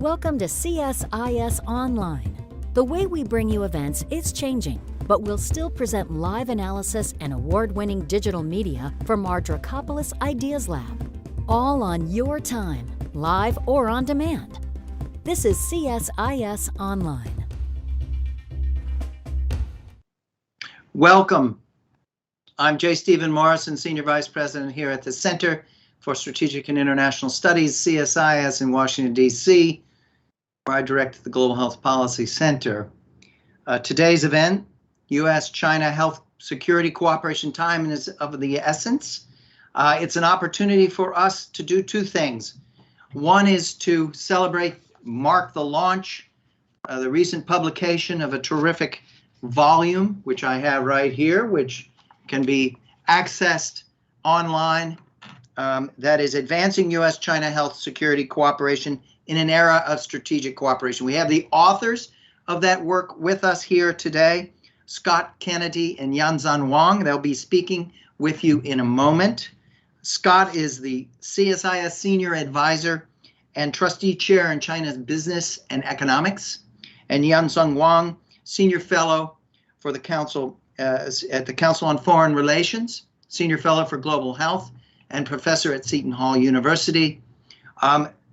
Welcome to CSIS Online. The way we bring you events is changing, but we'll still present live analysis and award-winning digital media from our Dracopolis Ideas Lab. All on your time, live or on demand. This is CSIS Online. Welcome. I'm J. Stephen Morrison, Senior Vice President here at the Center for Strategic and International Studies, CSIS in Washington, D.C., where I direct the Global Health Policy Center. Today's event, U.S.-China Health Security Cooperation time is of the essence. It's an opportunity for us to do two things. One is to mark the launch, the recent publication of a terrific volume, which I have right here, which can be accessed online, that is Advancing U.S.-China Health Security Cooperation in an Era of Strategic Cooperation. We have the authors of that work with us here today, Scott Kennedy and Yanzhong Huang. They'll be speaking with you in a moment. Scott is the CSIS Senior Advisor and Trustee Chair in China's Business and Economics, and Yanzhong Huang, Senior Fellow for the Council at the Council on Foreign Relations, Senior Fellow for Global Health, and Professor at Seton Hall University.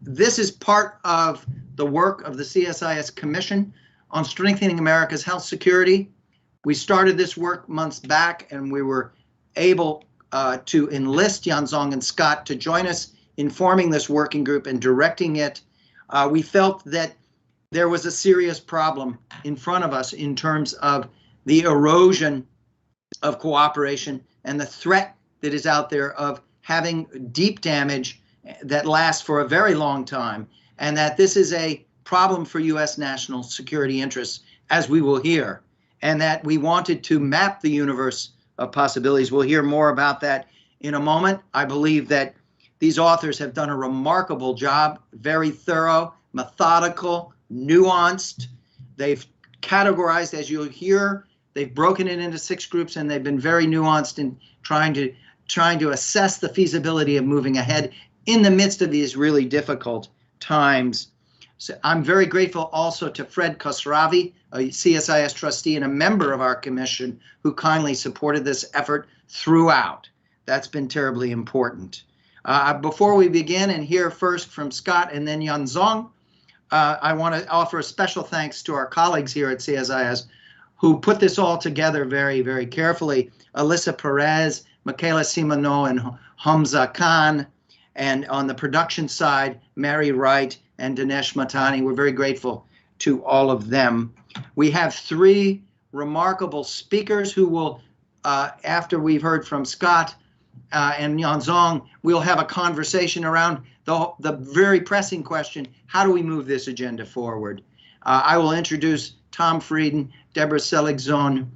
This is part of the work of the CSIS Commission on strengthening America's health security. We started this work months back, and we were able to enlist Yanzhong and Scott to join us in forming this working group and directing it. We felt that there was a serious problem in front of us in terms of the erosion of cooperation and the threat that is out there of having deep damage that lasts for a very long time, and that this is a problem for U.S. national security interests, as we will hear, and that we wanted to map the universe of possibilities. We'll hear more about that in a moment. I believe that these authors have done a remarkable job, very thorough, methodical, nuanced. They've categorized, as you'll hear, they've broken it into 6 groups, and they've been very nuanced in trying to assess the feasibility of moving ahead in the midst of these really difficult times. So I'm very grateful also to Fred Khosravi, a CSIS trustee and a member of our commission, who kindly supported this effort throughout. That's been terribly important. Before we begin and hear first from Scott and then Yanzhong, I want to offer a special thanks to our colleagues here at CSIS who put this all together very, very carefully. Alyssa Perez, Michaela Simoneau, and Hamza Khan. And on the production side, Mary Wright and Dinesh Matani. We're very grateful to all of them. We have 3 remarkable speakers who will, after we've heard from Scott and Yanzhong, we'll have a conversation around the very pressing question, how do we move this agenda forward? I will introduce Tom Frieden, Deborah Seligsohn,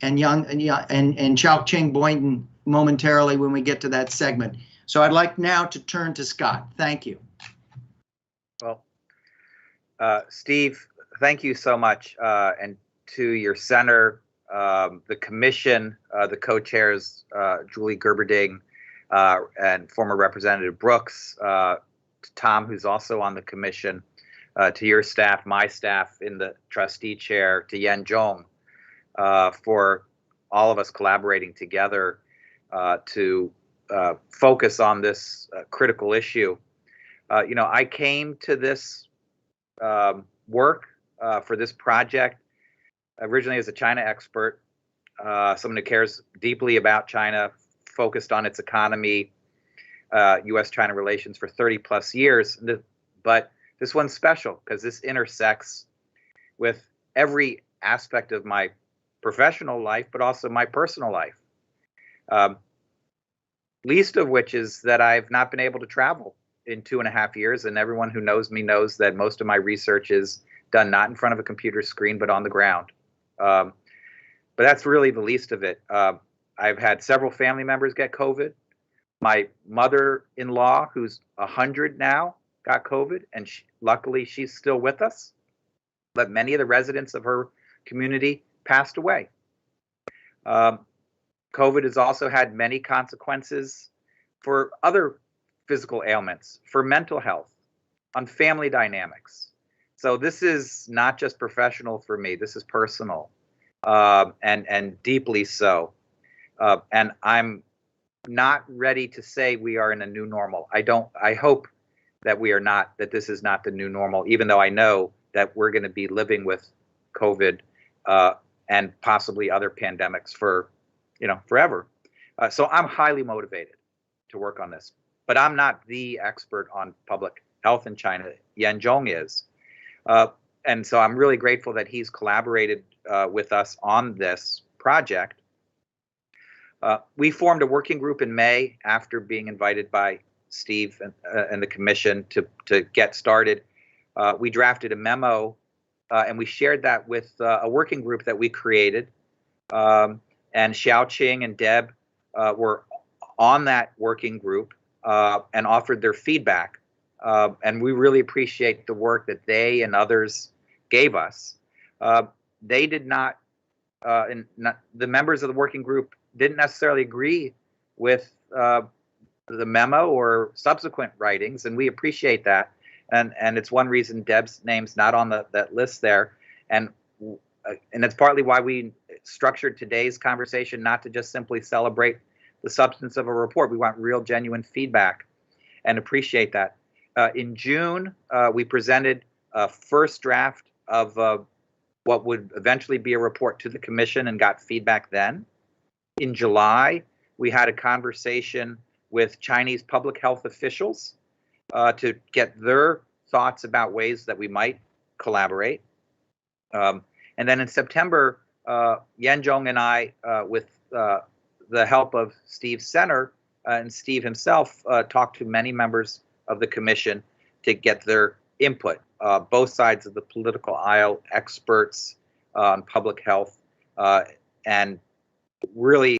and Xiaoqing Boynton momentarily when we get to that segment. So I'd like now to turn to Scott. Thank you. Well, Steve, thank you so much. And to your center, the commission, the co-chairs, Julie Gerberding and former Representative Brooks, to Tom, who's also on the commission, to your staff, my staff in the trustee chair, to Yanzhong, for all of us collaborating together to focus on this critical issue. I came to this work for this project originally as a China expert, someone who cares deeply about China, focused on its economy, U.S.-China relations for 30 plus years. But this one's special because this intersects with every aspect of my professional life, but also my personal life. Least of which is that I've not been able to travel in 2.5 years, and everyone who knows me knows that most of my research is done not in front of a computer screen, but on the ground. But that's really the least of it. I've had several family members get COVID. My mother-in-law, who's 100 now, got COVID, and luckily she's still with us. But many of the residents of her community passed away. COVID has also had many consequences for other physical ailments, for mental health, on family dynamics. So this is not just professional for me. This is personal, and deeply so. And I'm not ready to say we are in a new normal. I hope that we are not, that this is not the new normal, even though I know that we're going to be living with COVID and possibly other pandemics for, forever. So I'm highly motivated to work on this, but I'm not the expert on public health in China. Yanzhong is. And so I'm really grateful that he's collaborated with us on this project. We formed a working group in May after being invited by Steve and the commission to get started. We drafted a memo and we shared that with a working group that we created. And Xiaoqing and Deb were on that working group and offered their feedback. And we really appreciate the work that they and others gave us. They did not, the members of the working group didn't necessarily agree with the memo or subsequent writings, and we appreciate that. And it's one reason Deb's name's not on that list there. And it's partly why we structured today's conversation not to just simply celebrate the substance of a report. We want real, genuine feedback and appreciate that. In June, we presented a first draft of what would eventually be a report to the commission and got feedback then. In July, we had a conversation with Chinese public health officials to get their thoughts about ways that we might collaborate. And then in September, Yanzhong and I, with the help of Steve's center and Steve himself, talked to many members of the commission to get their input, both sides of the political aisle, experts on public health, and really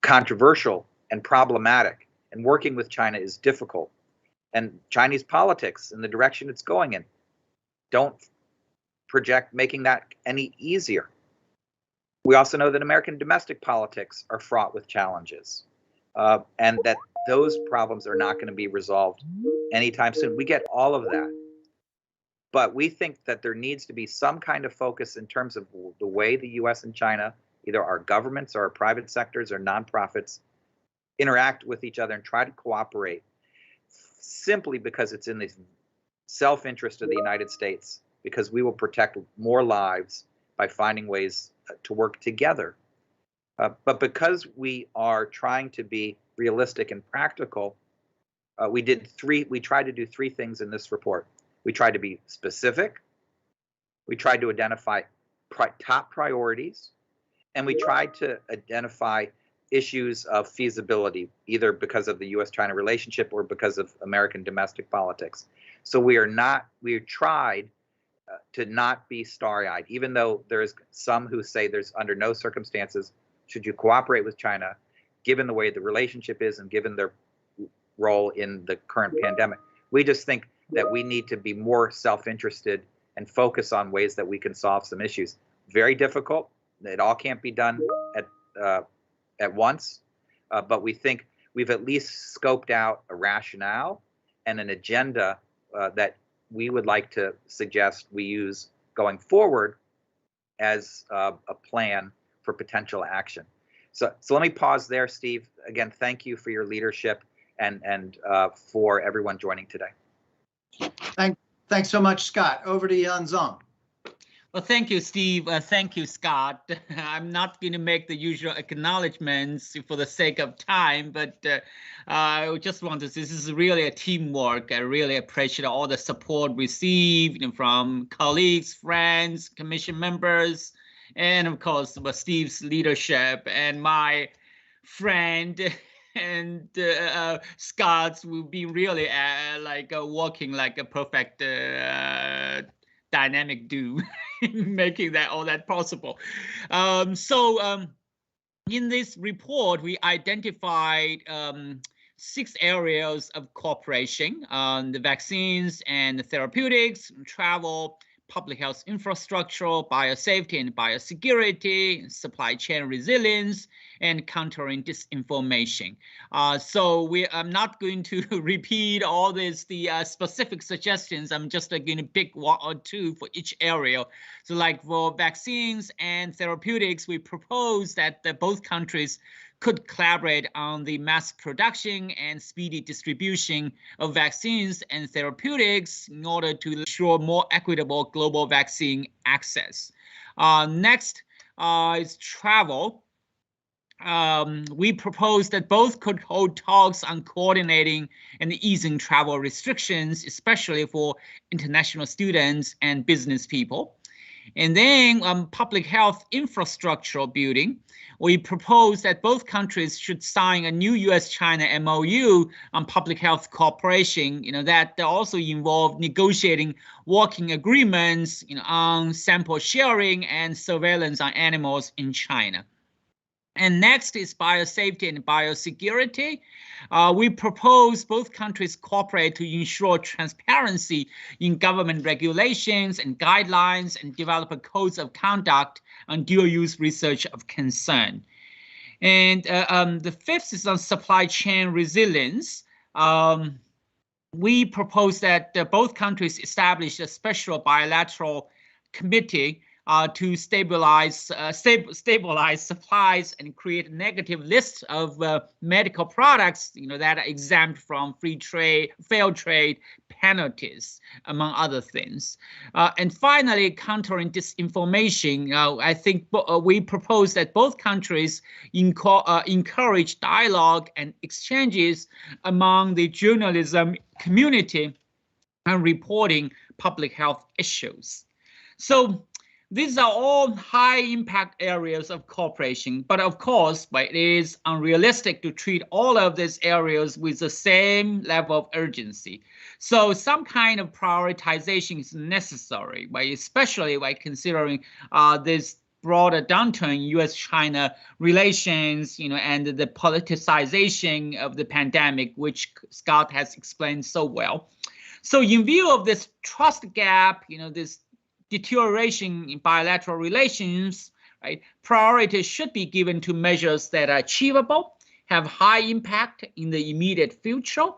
controversial and problematic, and working with China is difficult. And Chinese politics and the direction it's going in don't project making that any easier. We also know that American domestic politics are fraught with challenges, and that those problems are not going to be resolved anytime soon. We get all of that. But we think that there needs to be some kind of focus in terms of the way the US and China, either our governments or our private sectors or nonprofits, interact with each other and try to cooperate, simply because it's in the self-interest of the United States, because we will protect more lives by finding ways to work together. But because we are trying to be realistic and practical, we tried to do three things in this report. We tried to be specific, we tried to identify top priorities, and we tried to identify issues of feasibility, either because of the US-China relationship or because of American domestic politics. So we tried to not be starry-eyed, even though there's some who say there's under no circumstances should you cooperate with China, given the way the relationship is and given their role in the current pandemic. We just think that we need to be more self-interested and focus on ways that we can solve some issues. Very difficult. It all can't be done at once, but we think we've at least scoped out a rationale and an agenda that we would like to suggest we use going forward as a plan for potential action. So let me pause there, Steve. Again, thank you for your leadership and for everyone joining today. Thanks so much, Scott. Over to Yanzhong. Well, thank you, Steve. Thank you, Scott. I'm not going to make the usual acknowledgements for the sake of time, but I just want to say this is really a teamwork. I really appreciate all the support received from colleagues, friends, commission members, and of course Steve's leadership and my friend and Scott's will be really working like a perfect dynamic duo, making all that possible. In this report, we identified 6 areas of cooperation: the vaccines and the therapeutics, travel, public health infrastructure, biosafety and biosecurity, supply chain resilience, and countering disinformation. I'm not going to repeat all the specific suggestions. I'm just going to pick 1 or 2 for each area. So like for vaccines and therapeutics, we propose that both countries could collaborate on the mass production and speedy distribution of vaccines and therapeutics in order to ensure more equitable global vaccine access. Next is travel. We propose that both could hold talks on coordinating and easing travel restrictions, especially for international students and business people. And then public health infrastructure building, we propose that both countries should sign a new US-China MOU on public health cooperation, that also involve negotiating working agreements, on sample sharing and surveillance on animals in China. And next is biosafety and biosecurity. We propose both countries cooperate to ensure transparency in government regulations and guidelines and develop codes of conduct on dual-use research of concern. And the 5th is on supply chain resilience. We propose that both countries establish a special bilateral committee to stabilize supplies and create a negative list of medical products, that are exempt from free trade, fair trade penalties, among other things. And finally, countering disinformation. I think we propose that both countries encourage dialogue and exchanges among the journalism community and reporting public health issues. So these are all high impact areas of cooperation, but of course, it is unrealistic to treat all of these areas with the same level of urgency. So some kind of prioritization is necessary, especially by considering this broader downturn in US-China relations, and the politicization of the pandemic, which Scott has explained so well. So in view of this trust gap, this deterioration in bilateral relations, priority should be given to measures that are achievable, have high impact in the immediate future,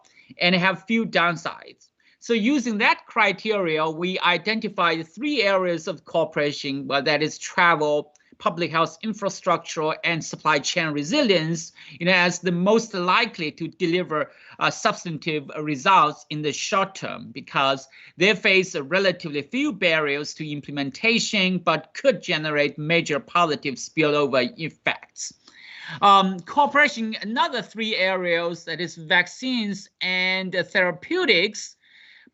and have few downsides. So using that criteria, we identified 3 areas of cooperation, that is travel, public health infrastructure, and supply chain resilience, as the most likely to deliver substantive results in the short term, because they face relatively few barriers to implementation, but could generate major positive spillover effects. Cooperation, another 3 areas, that is vaccines and therapeutics,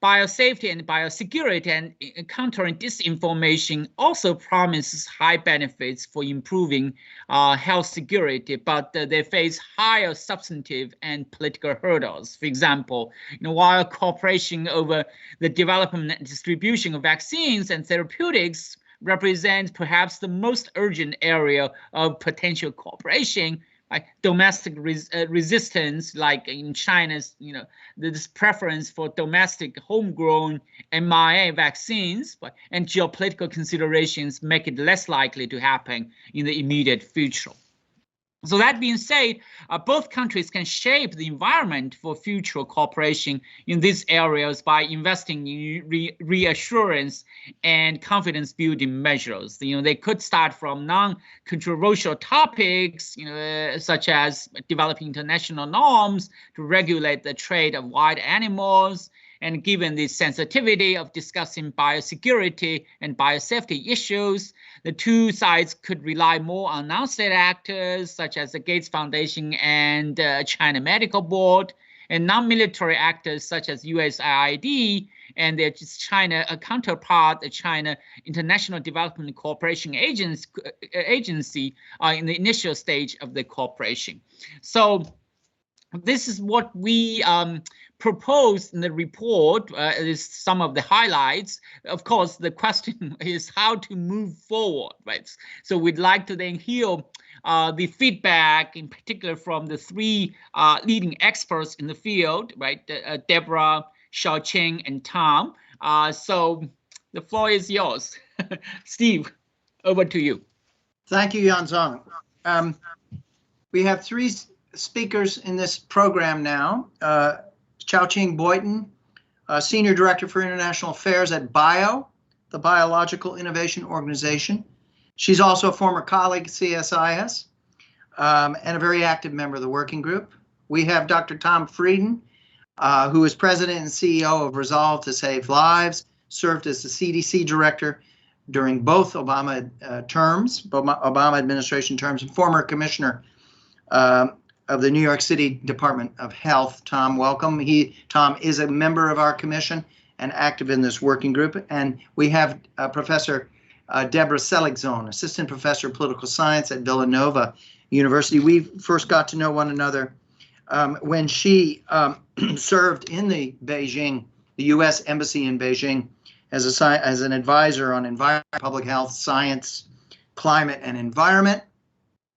biosafety and biosecurity, and countering disinformation, also promises high benefits for improving health security, but they face higher substantive and political hurdles. For example, while cooperation over the development and distribution of vaccines and therapeutics represents perhaps the most urgent area of potential cooperation, like domestic resistance, like in China's, this preference for domestic homegrown mRNA vaccines, and geopolitical considerations make it less likely to happen in the immediate future. So that being said, both countries can shape the environment for future cooperation in these areas by investing in reassurance and confidence building measures. They could start from non-controversial topics, such as developing international norms to regulate the trade of wild animals. And given the sensitivity of discussing biosecurity and biosafety issues, the 2 sides could rely more on non-state actors such as the Gates Foundation and China Medical Board, and non-military actors such as USAID and their China counterpart, the China International Development Cooperation Agency, in the initial stage of the cooperation. So this is what we proposed in the report, is some of the highlights. Of course, the question is how to move forward, right? So we'd like to then hear the feedback, in particular from the three leading experts in the field, right? Deborah, Xiaoqing, and Tom. So the floor is yours. Steve, over to you. Thank you, Yanzhong. We have three speakers in this program now. Xiaoqing Boynton, Senior Director for International Affairs at BIO, the Biological Innovation Organization. She's also a former colleague at CSIS and a very active member of the working group. We have Dr. Tom Frieden, who is President and CEO of Resolve to Save Lives, served as the CDC Director during both Obama administration terms, and former Commissioner of the New York City Department of Health. Tom, welcome. Tom is a member of our commission and active in this working group. And we have Professor Deborah Seligsohn, Assistant Professor of Political Science at Villanova University. We first got to know one another when she served in the U.S. Embassy in Beijing as an advisor on public health, science, climate, and environment.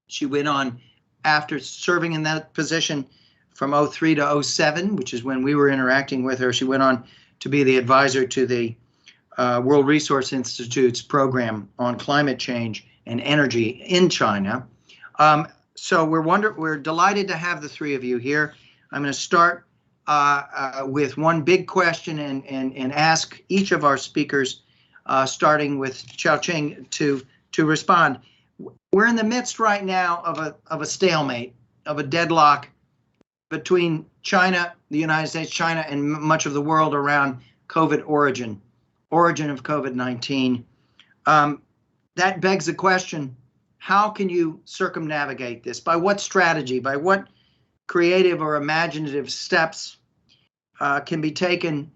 She went on, after serving in that position from 2003 to 2007, which is when we were interacting with her, she went on to be the advisor to the World Resource Institute's program on climate change and energy in China. So we're delighted to have the three of you here. I'm going to start with one big question and ask each of our speakers, starting with Xiaoqing, to respond. We're in the midst right now of a stalemate, of a deadlock between China, the United States, China, and much of the world around COVID origin of COVID-19. That begs the question, how can you circumnavigate this? By what strategy, by what creative or imaginative steps can be taken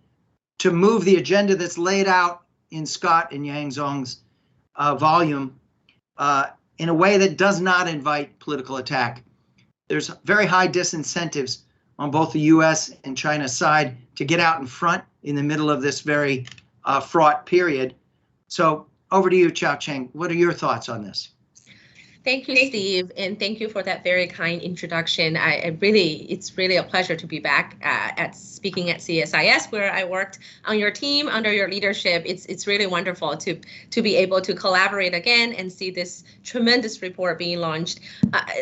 to move the agenda that's laid out in Scott and Yanzhong's volume in a way that does not invite political attack? There's very high disincentives on both the U.S. and China side to get out in front in the middle of this very fraught period. So over to you, Xiaoqing. What are your thoughts on this? Thank you, Steve, and thank you for that very kind introduction. It's really a pleasure to be back at speaking at CSIS, where I worked on your team under your leadership. It's really wonderful to be able to collaborate again and see this tremendous report being launched.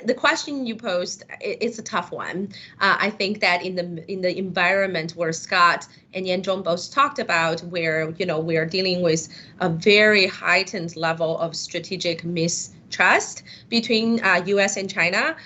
The question you posed, it's a tough one. I think that in the environment where Scott and Yanzhong both talked about, where we are dealing with a very heightened level of strategic mistrust between U.S. and China,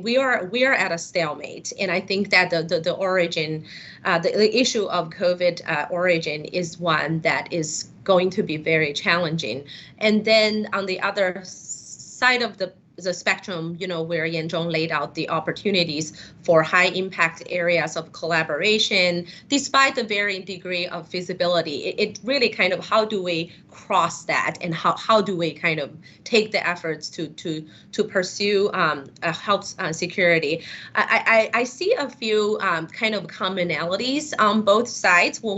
we are at a stalemate, and I think that the origin, the issue of COVID origin is one that is going to be very challenging. And then on the other side of the spectrum, where Yanzhong laid out the opportunities for high impact areas of collaboration, despite the varying degree of feasibility, it really kind of, how do we cross that, and how do we kind of take the efforts to pursue health security? I see a few kind of commonalities on both sides when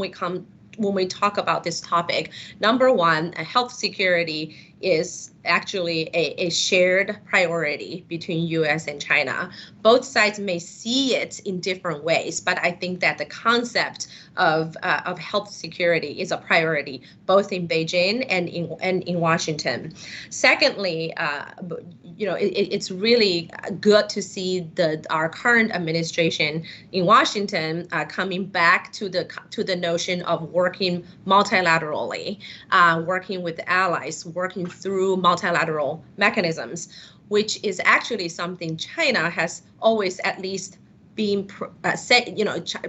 we talk about this topic. Number one, health security is actually a shared priority between U.S. and China. Both sides may see it in different ways, but I think that the concept of health security is a priority both in Beijing and in Washington. Secondly, it's really good to see our current administration in Washington coming back to the notion of working multilaterally, working with allies, working through multilateral mechanisms, which is actually something China has always at least been said.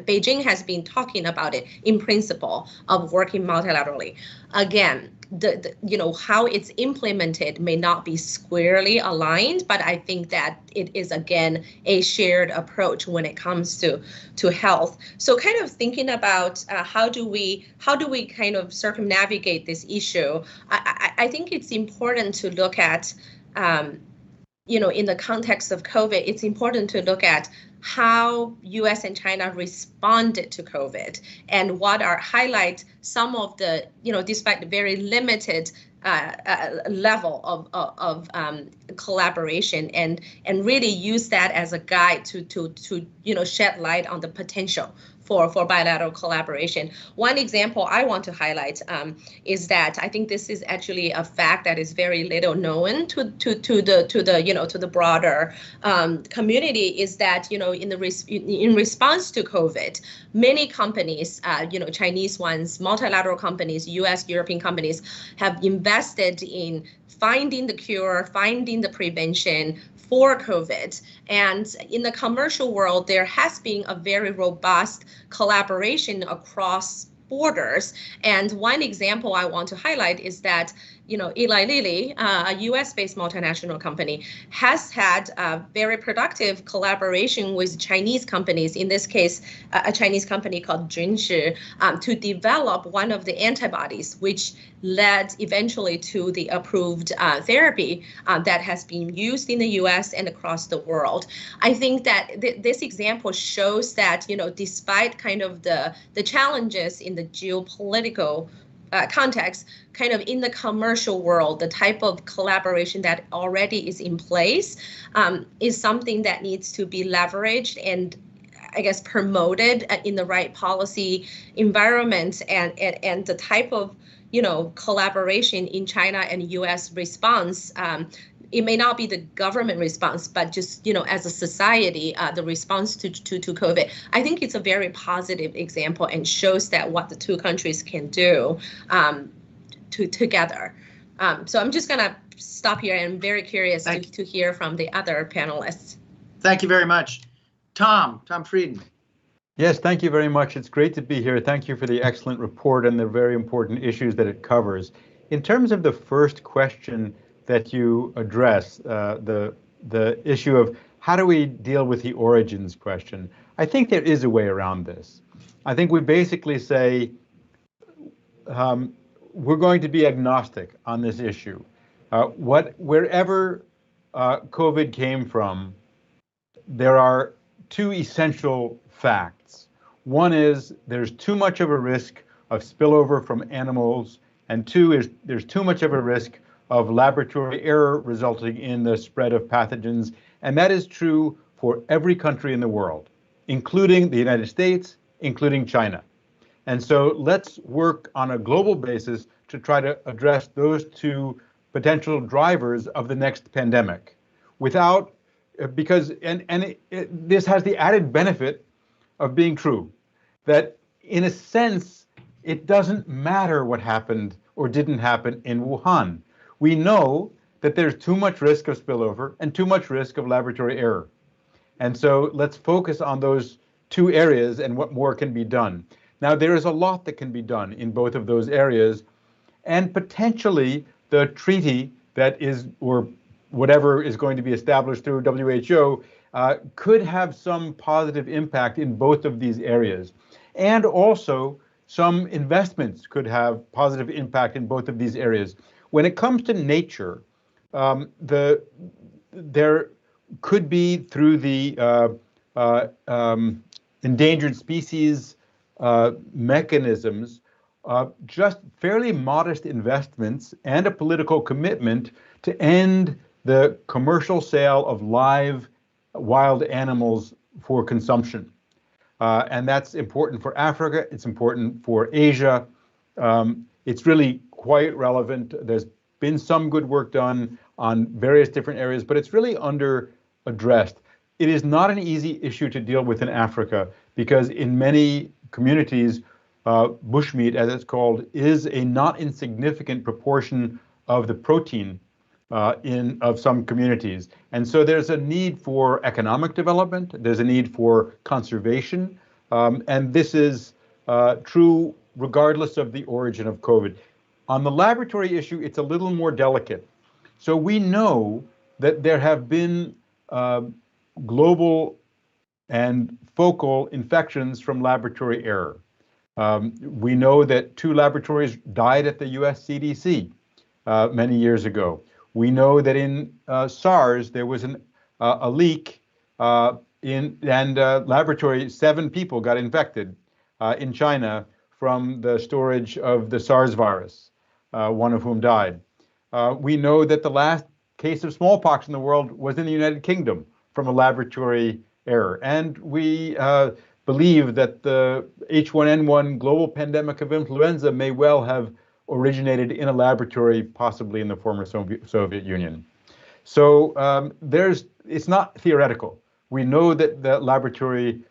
Beijing has been talking about it in principle of working multilaterally. Again, how it's implemented may not be squarely aligned, but I think that it is again a shared approach when it comes to health. So kind of thinking about how do we kind of circumnavigate this issue, I think it's important to look at in the context of COVID, it's important to look at how US and China responded to COVID and highlight some of the, despite the very limited level of collaboration and really use that as a guide to shed light on the potential for bilateral collaboration. One example I want to highlight is that I think this is actually a fact that is very little known to the broader community, is that in response to COVID, many companies, Chinese ones, multilateral companies, US, European companies have invested in finding the cure, finding the prevention for COVID. And in the commercial world, there has been a very robust collaboration across borders. And one example I want to highlight is that, Eli Lilly, a US-based multinational company, has had a very productive collaboration with Chinese companies, in this case, a Chinese company called Junshi, to develop one of the antibodies, which led eventually to the approved therapy that has been used in the US and across the world. I think that this example shows that, despite kind of the challenges in the geopolitical context, kind of in the commercial world, the type of collaboration that already is in place is something that needs to be leveraged and, I guess, promoted in the right policy environment, and the type of collaboration in China and US response. It may not be the government response, but just, as a society, the response to COVID. I think it's a very positive example and shows that what the two countries can do together. So I'm just going to stop here, and I'm very curious to hear from the other panelists. Thank you very much. Tom Frieden. Yes, thank you very much. It's great to be here. Thank you for the excellent report and the very important issues that it covers. In terms of the first question that you address, the issue of how do we deal with the origins question, I think there is a way around this. I think we basically say we're going to be agnostic on this issue. Wherever COVID came from, there are two essential facts. One is there's too much of a risk of spillover from animals, and two is there's too much of a risk of laboratory error resulting in the spread of pathogens. And that is true for every country in the world, including the United States, including China. And so let's work on a global basis to try to address those two potential drivers of the next pandemic without, because this has the added benefit of being true, that in a sense, it doesn't matter what happened or didn't happen in Wuhan. We know that there's too much risk of spillover and too much risk of laboratory error. And so let's focus on those two areas and what more can be done. Now, there is a lot that can be done in both of those areas, and potentially the treaty that is, or whatever is going to be established through WHO, could have some positive impact in both of these areas. And also some investments could have positive impact in both of these areas. When it comes to nature, there could be, through the endangered species mechanisms, just fairly modest investments and a political commitment to end the commercial sale of live wild animals for consumption. And that's important for Africa, it's important for Asia. It's really quite relevant. There's been some good work done on various different areas, but it's really under addressed. It is not an easy issue to deal with in Africa because in many communities, bushmeat, as it's called, is a not insignificant proportion of the protein of some communities. And so there's a need for economic development, there's a need for conservation, and this is true regardless of the origin of COVID. On the laboratory issue, it's a little more delicate. So we know that there have been global and focal infections from laboratory error. We know that 2 laboratories died at the US CDC many years ago. We know that in SARS there was a leak and laboratory 7 people got infected in China from the storage of the SARS virus, one of whom died. We know that the last case of smallpox in the world was in the United Kingdom from a laboratory error. And we believe that the H1N1 global pandemic of influenza may well have originated in a laboratory, possibly in the former Soviet Union. So it's not theoretical. We know that the laboratory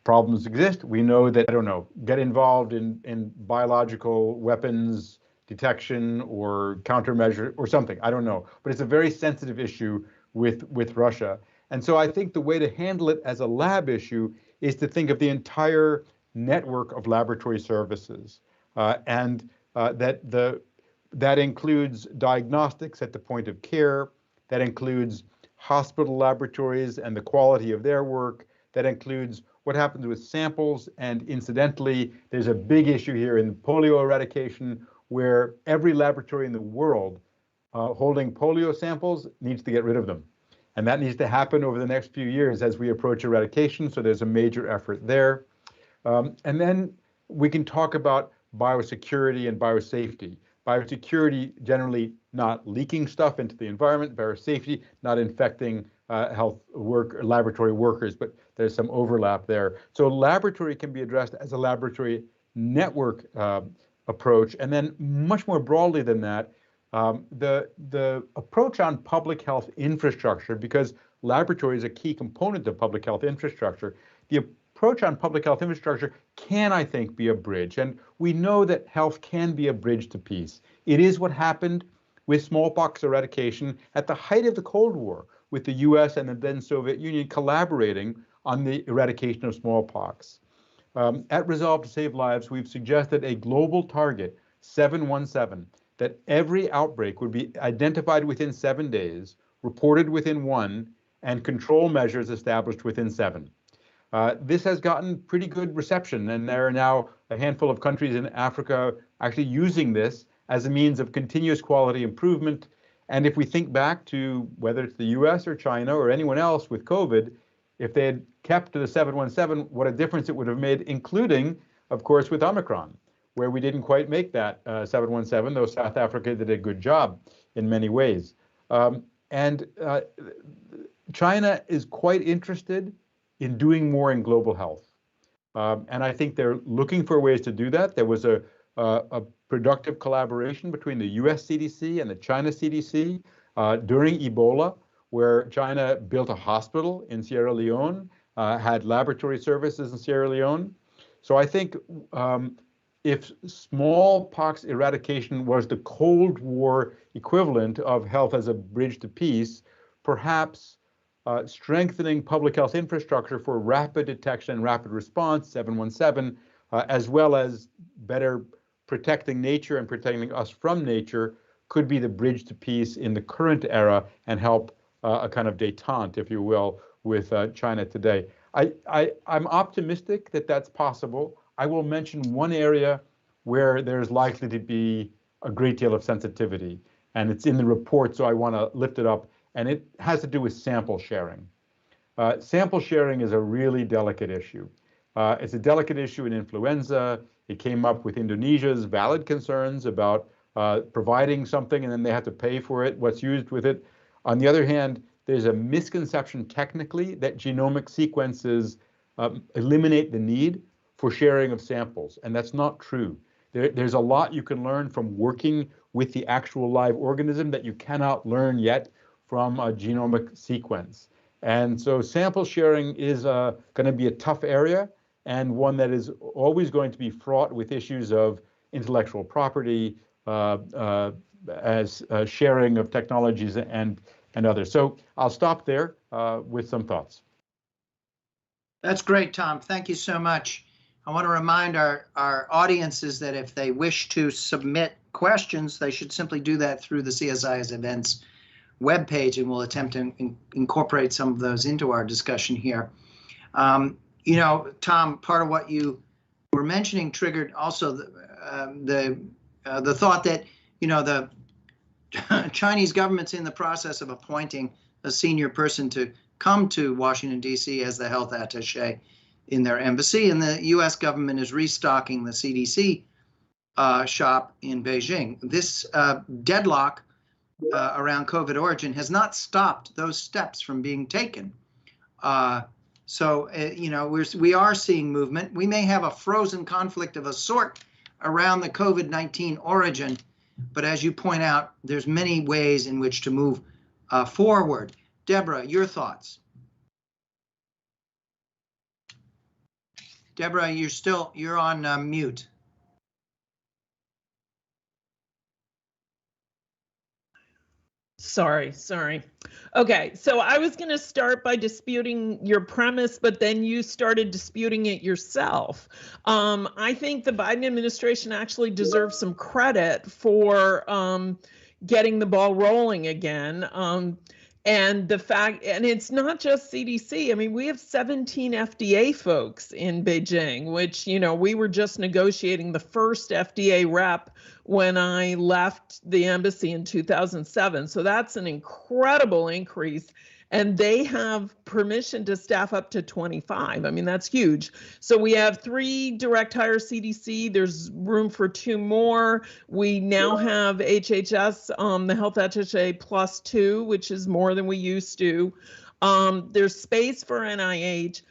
problems exist. We know that, I don't know, get involved in biological weapons detection or countermeasure or something. I don't know. But it's a very sensitive issue with Russia. And so I think the way to handle it as a lab issue is to think of the entire network of laboratory services. That includes diagnostics at the point of care, that includes hospital laboratories and the quality of their work, that includes what happens with samples, and incidentally, there's a big issue here in polio eradication where every laboratory in the world holding polio samples needs to get rid of them. And that needs to happen over the next few years as we approach eradication, so there's a major effort there. And then we can talk about biosecurity and biosafety. Biosecurity, generally not leaking stuff into the environment. Biosafety, not infecting laboratory workers, but there's some overlap there. So laboratory can be addressed as a laboratory network approach. And then much more broadly than that, the approach on public health infrastructure, because laboratory is a key component of public health infrastructure, the approach on public health infrastructure can, I think, be a bridge. And we know that health can be a bridge to peace. It is what happened with smallpox eradication at the height of the Cold War, with the US and the then Soviet Union collaborating on the eradication of smallpox. At Resolve to Save Lives, we've suggested a global target, 717, that every outbreak would be identified within 7 days, reported within 1, and control measures established within 7. This has gotten pretty good reception, and there are now a handful of countries in Africa actually using this as a means of continuous quality improvement. And if we think back to whether it's the US or China or anyone else with COVID, if they had kept to the 717, what a difference it would have made, including, of course, with Omicron, where we didn't quite make that 717, though South Africa did a good job in many ways. China is quite interested in doing more in global health. And I think they're looking for ways to do that. There was a productive collaboration between the US CDC and the China CDC during Ebola, where China built a hospital in Sierra Leone, had laboratory services in Sierra Leone. So I think if smallpox eradication was the Cold War equivalent of health as a bridge to peace, perhaps strengthening public health infrastructure for rapid detection and rapid response, 717, as well as better protecting nature and protecting us from nature, could be the bridge to peace in the current era and help a kind of détente, if you will, with China today. I'm optimistic that that's possible. I will mention one area where there's likely to be a great deal of sensitivity, and it's in the report, so I want to lift it up, and it has to do with sample sharing. Sample sharing is a really delicate issue. It's a delicate issue in influenza. It came up with Indonesia's valid concerns about providing something and then they have to pay for it, what's used with it. On the other hand, there's a misconception technically that genomic sequences eliminate the need for sharing of samples, and that's not true. There's a lot you can learn from working with the actual live organism that you cannot learn yet from a genomic sequence. And so sample sharing is going to be a tough area, and one that is always going to be fraught with issues of intellectual property, as sharing of technologies and others. So I'll stop there with some thoughts. That's great, Tom. Thank you so much. I want to remind our audiences that if they wish to submit questions, they should simply do that through the CSIS events webpage, and we'll attempt to incorporate some of those into our discussion here. You know, Tom, part of what you were mentioning triggered also the thought that, you know, the Chinese government's in the process of appointing a senior person to come to Washington, D.C. as the health attaché in their embassy, and the U.S. government is restocking the CDC shop in Beijing. This deadlock around COVID origin has not stopped those steps from being taken. So, you know, we are seeing movement. We may have a frozen conflict of a sort around the COVID-19 origin, but as you point out, there's many ways in which to move forward. Deborah, your thoughts? Deborah, you're on mute. Sorry. Okay, so I was going to start by disputing your premise, but then you started disputing it yourself. I think the Biden administration actually deserves some credit for getting the ball rolling again. And the fact, and it's not just CDC. I mean, we have 17 FDA folks in Beijing, which, you know, we were just negotiating the first FDA rep when I left the embassy in 2007. So that's an incredible increase. And they have permission to staff up to 25. I mean, that's huge. So we have 3 direct hire CDC. There's room for 2 more. We now have HHS, the health attaché +2, which is more than we used to. There's space for NIH.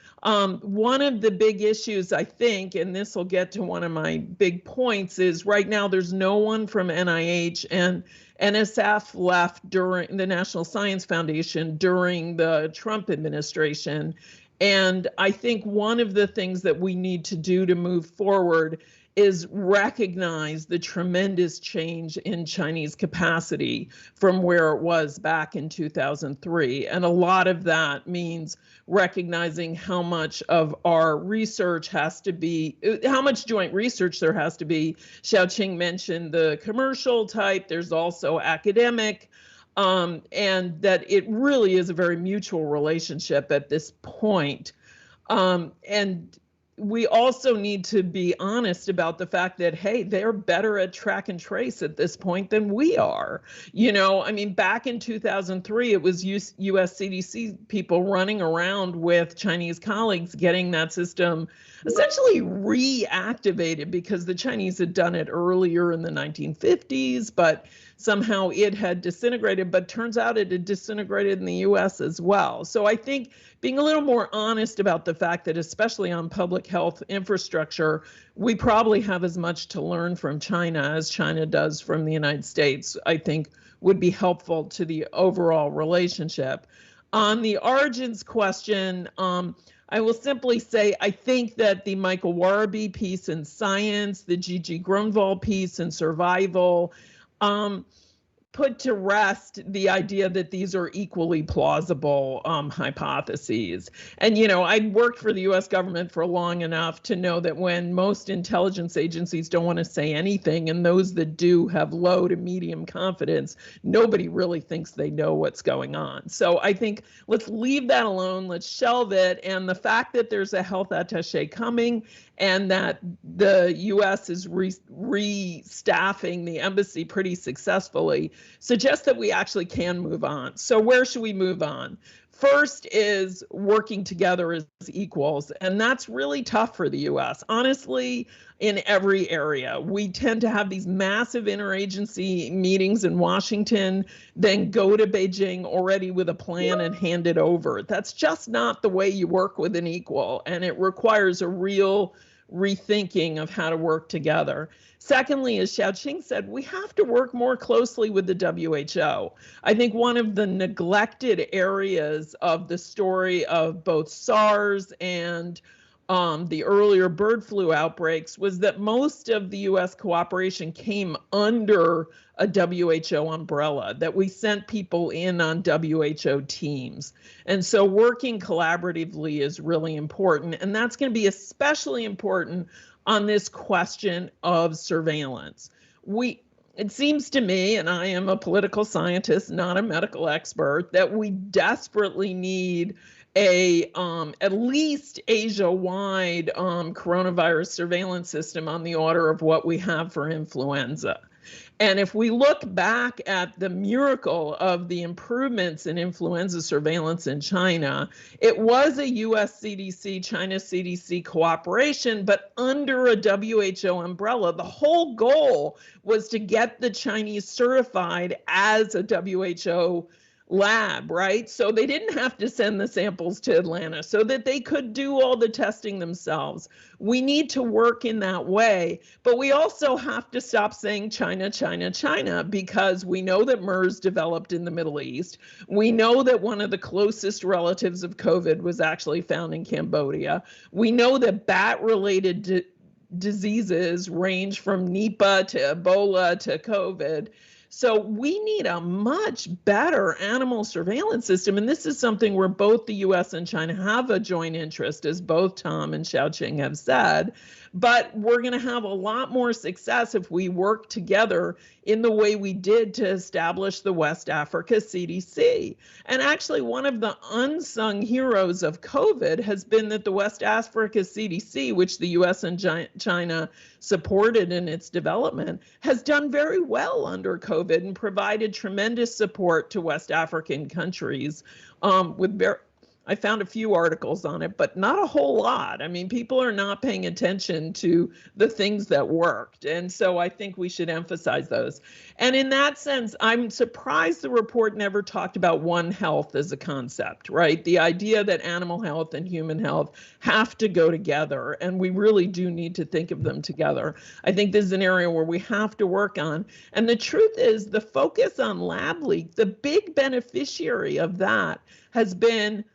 One of the big issues, I think, and this will get to one of my big points, is right now there's no one from NIH, and NSF left during the National Science Foundation during the Trump administration. And I think one of the things that we need to do to move forward is recognize the tremendous change in Chinese capacity from where it was back in 2003. And a lot of that means recognizing how much of our research has to be, how much joint research there has to be. Xiaoqing mentioned the commercial type, there's also academic, and that it really is a very mutual relationship at this point. And we also need to be honest about the fact that, hey, they're better at track and trace at this point than we are. You know, I mean, back in 2003, it was US CDC people running around with Chinese colleagues getting that system essentially reactivated because the Chinese had done it earlier in the 1950s, but somehow it had disintegrated, but turns out it had disintegrated in the US as well. So I think being a little more honest about the fact that, especially on public health infrastructure, we probably have as much to learn from China as China does from the United States, I think would be helpful to the overall relationship. On the origins question, I will simply say, I think that the Michael Warabi piece in Science, the Gigi Grunwald piece in Survival, put to rest the idea that these are equally plausible hypotheses. And, you know, I worked for the US government for long enough to know that when most intelligence agencies don't want to say anything, and those that do have low to medium confidence, nobody really thinks they know what's going on. So I think let's leave that alone, let's shelve it. And the fact that there's a health attaché coming and that the US is restaffing the embassy pretty successfully suggests that we actually can move on. So where should we move on? First is working together as equals, and that's really tough for the US. Honestly, in every area, we tend to have these massive interagency meetings in Washington, then go to Beijing already with a plan and hand it over. That's just not the way you work with an equal, and it requires a real rethinking of how to work together. Secondly, as Xiaoqing said, we have to work more closely with the WHO. I think one of the neglected areas of the story of both SARS and the earlier bird flu outbreaks was that most of the US cooperation came under a WHO umbrella, that we sent people in on WHO teams. And so working collaboratively is really important. And that's going to be especially important on this question of surveillance. it seems to me, and I am a political scientist, not a medical expert, that we desperately need a at least Asia-wide coronavirus surveillance system on the order of what we have for influenza. And if we look back at the miracle of the improvements in influenza surveillance in China, it was a US CDC, China CDC cooperation, but under a WHO umbrella. The whole goal was to get the Chinese certified as a WHO lab, right? So they didn't have to send the samples to Atlanta so that they could do all the testing themselves. We need to work in that way, but we also have to stop saying China, China, China, because we know that MERS developed in the Middle East. We know that one of the closest relatives of COVID was actually found in Cambodia. We know that bat-related diseases range from Nipah to Ebola to COVID. So we need a much better animal surveillance system. And this is something where both the US and China have a joint interest, as both Tom and Xiaoqing have said. But we're going to have a lot more success if we work together in the way we did to establish the West Africa CDC. And actually, one of the unsung heroes of COVID has been that the West Africa CDC, which the US and China supported in its development, has done very well under COVID and provided tremendous support to West African countries with I found a few articles on it, but not a whole lot. I mean, people are not paying attention to the things that worked. And so I think we should emphasize those. And in that sense, I'm surprised the report never talked about One Health as a concept, right? The idea that animal health and human health have to go together, and we really do need to think of them together. I think this is an area where we have to work on. And the truth is, the focus on lab leak, the big beneficiary of that has been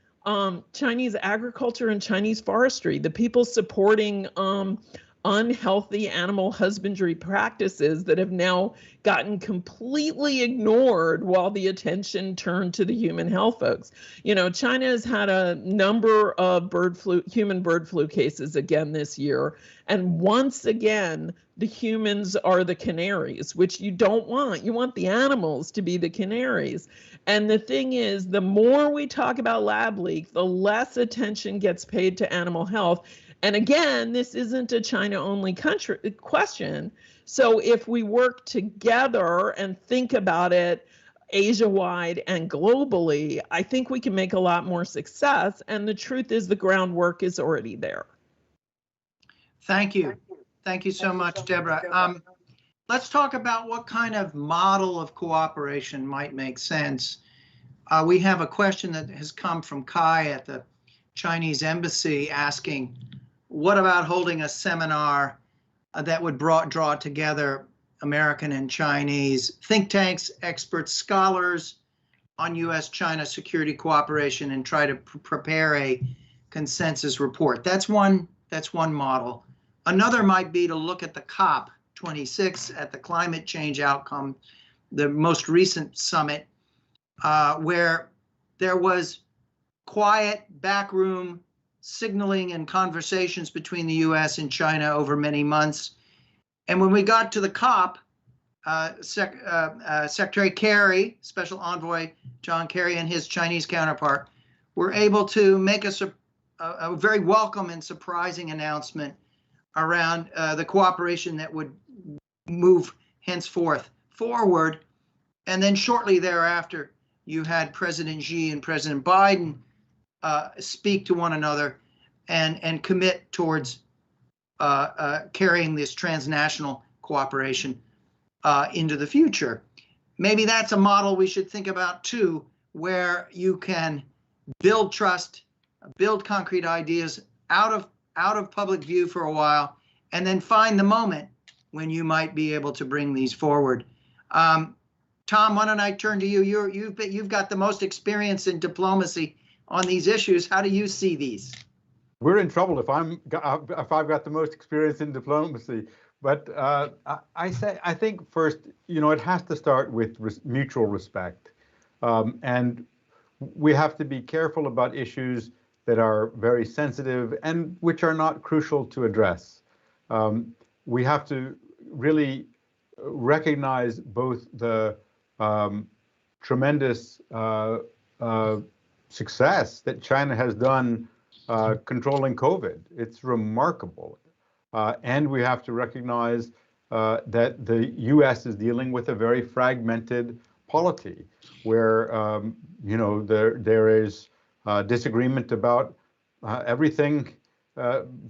Chinese agriculture and Chinese forestry, the people supporting unhealthy animal husbandry practices that have now gotten completely ignored while the attention turned to the human health folks. You know, China has had a number of human bird flu cases again this year. And once again, the humans are the canaries, which you don't want. You want the animals to be the canaries. And the thing is, the more we talk about lab leak, the less attention gets paid to animal health. And again, this isn't a China-only question. So if we work together and think about it Asia-wide and globally, I think we can make a lot more success. And the truth is, the groundwork is already there. Thank you. Thank you so much, Deborah. Let's talk about what kind of model of cooperation might make sense. We have a question that has come from Kai at the Chinese embassy asking, what about holding a seminar that would draw together American and Chinese think tanks, experts, scholars on US-China security cooperation and try to prepare a consensus report? That's one model. Another might be to look at the COP26 at the climate change outcome, the most recent summit, where there was quiet backroom signaling and conversations between the US and China over many months. And when we got to the COP, Secretary Kerry, Special Envoy John Kerry, and his Chinese counterpart were able to make a very welcome and surprising announcement around the cooperation that would move henceforth forward. And then shortly thereafter, you had President Xi and President Biden speak to one another and commit towards carrying this transnational cooperation into the future. Maybe that's a model we should think about too, where you can build trust, build concrete ideas out of public view for a while, and then find the moment when you might be able to bring these forward. Tom, why don't I turn to you? You've got the most experience in diplomacy on these issues. How do you see these? We're in trouble if I've got the most experience in diplomacy. But I think first, it has to start with mutual respect, and we have to be careful about issues that are very sensitive and which are not crucial to address. We have to really recognize both the tremendous success that China has done controlling COVID. It's remarkable. And we have to recognize that the US is dealing with a very fragmented polity where, there is disagreement about everything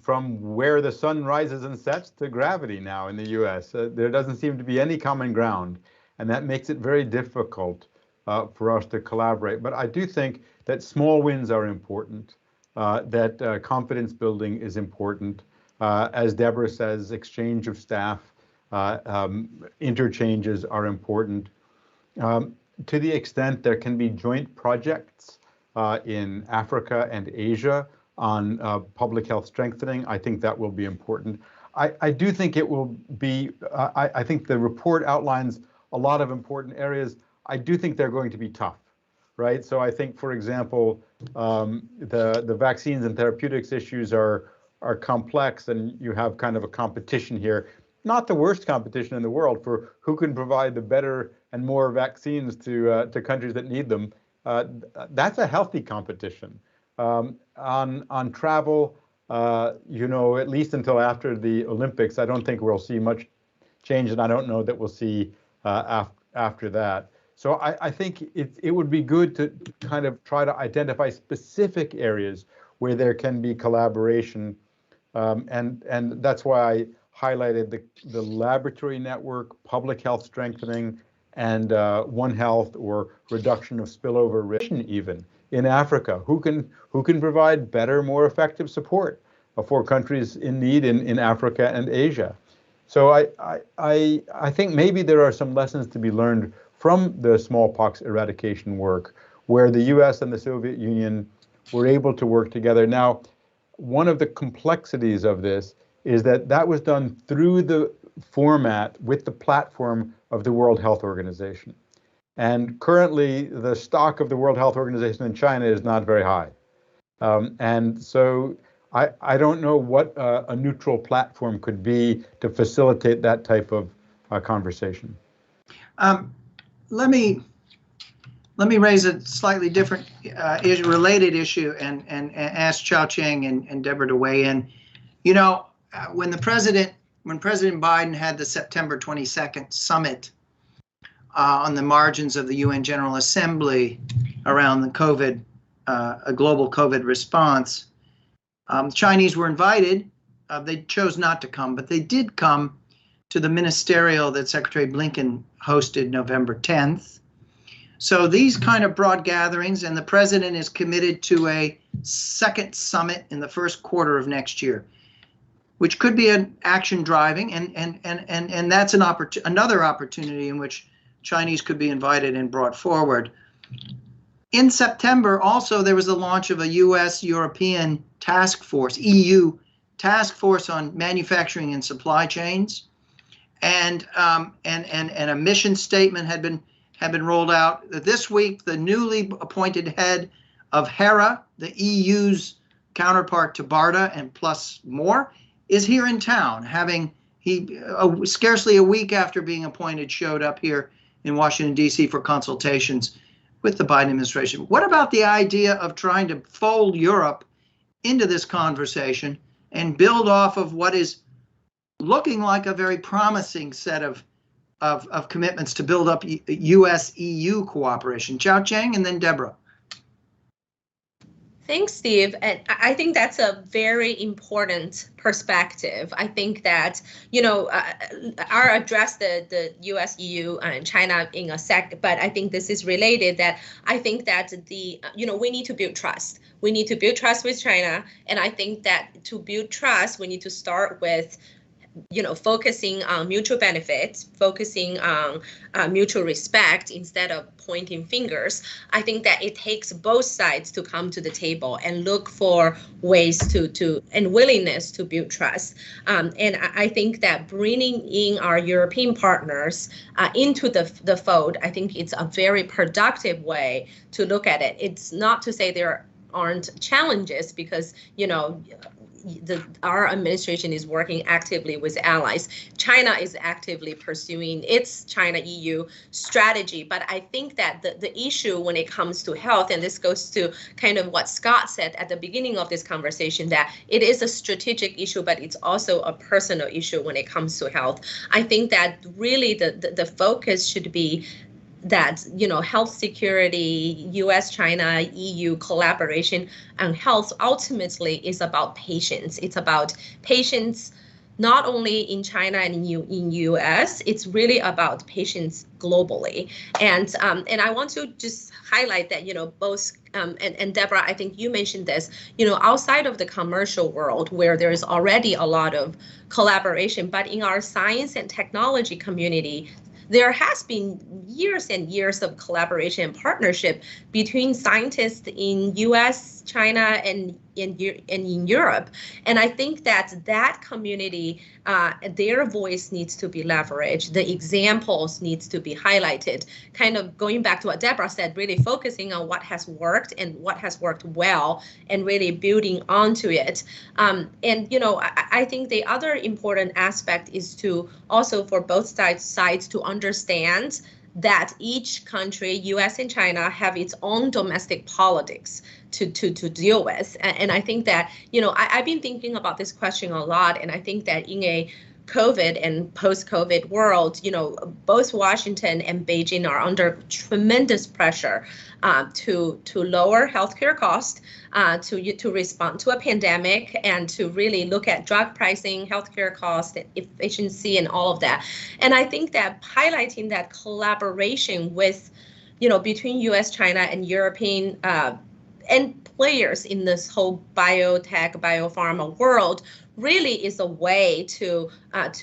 from where the sun rises and sets to gravity now in the US. There doesn't seem to be any common ground, and that makes it very difficult for us to collaborate. But I do think that small wins are important, that confidence building is important. As Deborah says, exchange of staff, interchanges are important. To the extent there can be joint projects in Africa and Asia on public health strengthening, I think that will be important. I do think it will be, I think the report outlines a lot of important areas. I do think they're going to be tough, right? So I think, for example, the vaccines and therapeutics issues are complex, and you have kind of a competition here. Not the worst competition in the world for who can provide the better and more vaccines to countries that need them. That's a healthy competition. On travel, at least until after the Olympics, I don't think we'll see much change, and I don't know that we'll see after that. So I think it would be good to kind of try to identify specific areas where there can be collaboration, and that's why I highlighted the laboratory network, public health strengthening, and One Health or reduction of spillover risk even in Africa. Who can provide better, more effective support for countries in need in Africa and Asia? So I think maybe there are some lessons to be learned from the smallpox eradication work, where the US and the Soviet Union were able to work together. Now, one of the complexities of this is that was done through the format with the platform of the World Health Organization. And currently, the stock of the World Health Organization in China is not very high. And so I don't know what a neutral platform could be to facilitate that type of conversation. Let me raise a slightly different related issue and ask Xiaoqing and Deborah to weigh in. When President Biden had the September 22nd summit on the margins of the UN General Assembly around the a global COVID response, Chinese were invited. They chose not to come, but they did come to the ministerial that Secretary Blinken hosted November 10th. So these kind of broad gatherings, and the president is committed to a second summit in the first quarter of next year, which could be an action driving, and that's another opportunity in which Chinese could be invited and brought forward. In September, also, there was the launch of a US-European task force, EU task force on manufacturing and supply chains, and a mission statement had been rolled out. This week, the newly appointed head of HERA, the EU's counterpart to BARDA and plus more, is here in town. Scarcely a week after being appointed, showed up here in Washington, D.C. for consultations with the Biden administration. What about the idea of trying to fold Europe into this conversation and build off of what is looking like a very promising set of commitments to build up US-EU cooperation? Xiaoqing and then Deborah. Thanks, Steve. And I think that's a very important perspective. I think that, I'll address the US, EU, and China in a sec, but I think this is related, that I think that we need to build trust. We need to build trust with China. And I think that to build trust, we need to start with focusing on mutual benefits, focusing on mutual respect instead of pointing fingers. I think that it takes both sides to come to the table and look for ways to and willingness to build trust. And I think that bringing in our European partners into the fold, I think it's a very productive way to look at it. It's not to say there aren't challenges, because our administration is working actively with allies. China is actively pursuing its China-EU strategy. But I think that the issue when it comes to health, and this goes to kind of what Scott said at the beginning of this conversation, that it is a strategic issue, but it's also a personal issue when it comes to health. I think that really the focus should be that, health security, US, China, EU collaboration on health ultimately is about patients. It's about patients not only in China and in US, it's really about patients globally. And I want to just highlight that, both, and Deborah, I think you mentioned this, outside of the commercial world where there is already a lot of collaboration, but in our science and technology community, there has been years and years of collaboration and partnership between scientists in US, China, and in Europe. And I think that community, their voice needs to be leveraged. The examples needs to be highlighted. Kind of going back to what Deborah said, really focusing on what has worked and what has worked well and really building onto it. I think the other important aspect is to also for both sides to understand that each country, US and China, have its own domestic politics to deal with. And I think that, I've been thinking about this question a lot, and I think that in a COVID and post-COVID world, both Washington and Beijing are under tremendous pressure to lower healthcare costs, to respond to a pandemic, and to really look at drug pricing, healthcare costs, efficiency, and all of that. And I think that highlighting that collaboration with, between U.S., China, and European and players in this whole biotech, biopharma world really is a way to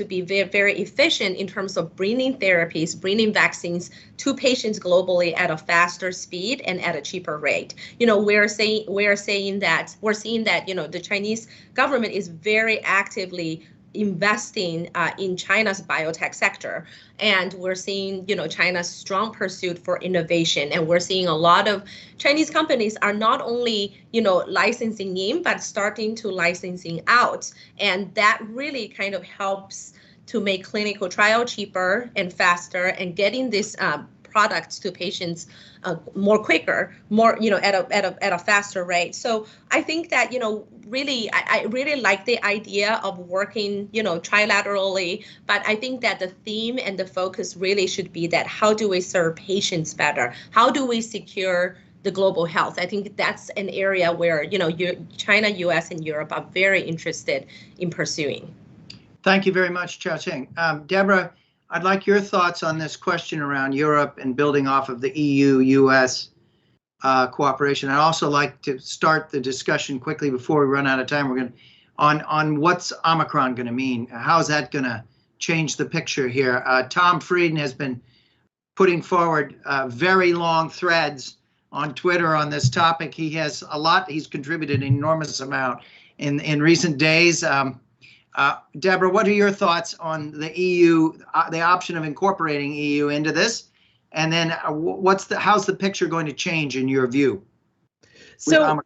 be very, very efficient in terms of bringing therapies, bringing vaccines to patients globally at a faster speed and at a cheaper rate. We're seeing that the Chinese government is very actively investing in China's biotech sector, and we're seeing China's strong pursuit for innovation, and we're seeing a lot of Chinese companies are not only licensing in but starting to licensing out, and that really kind of helps to make clinical trial cheaper and faster, and getting this products to patients more quicker, at a faster rate. So I think that really I really like the idea of working trilaterally, but I think that the theme and the focus really should be that how do we serve patients better? How do we secure the global health? I think that's an area where China, US, and Europe are very interested in pursuing. Thank you very much, Xiaoqing. Deborah, I'd like your thoughts on this question around Europe and building off of the EU-US cooperation. I'd also like to start the discussion quickly before we run out of time. We're going on what's Omicron going to mean? How's that going to change the picture here? Tom Frieden has been putting forward very long threads on Twitter on this topic. He has a lot. He's contributed an enormous amount in recent days. Deborah, what are your thoughts on the EU, the option of incorporating EU into this? And then how's the picture going to change in your view? So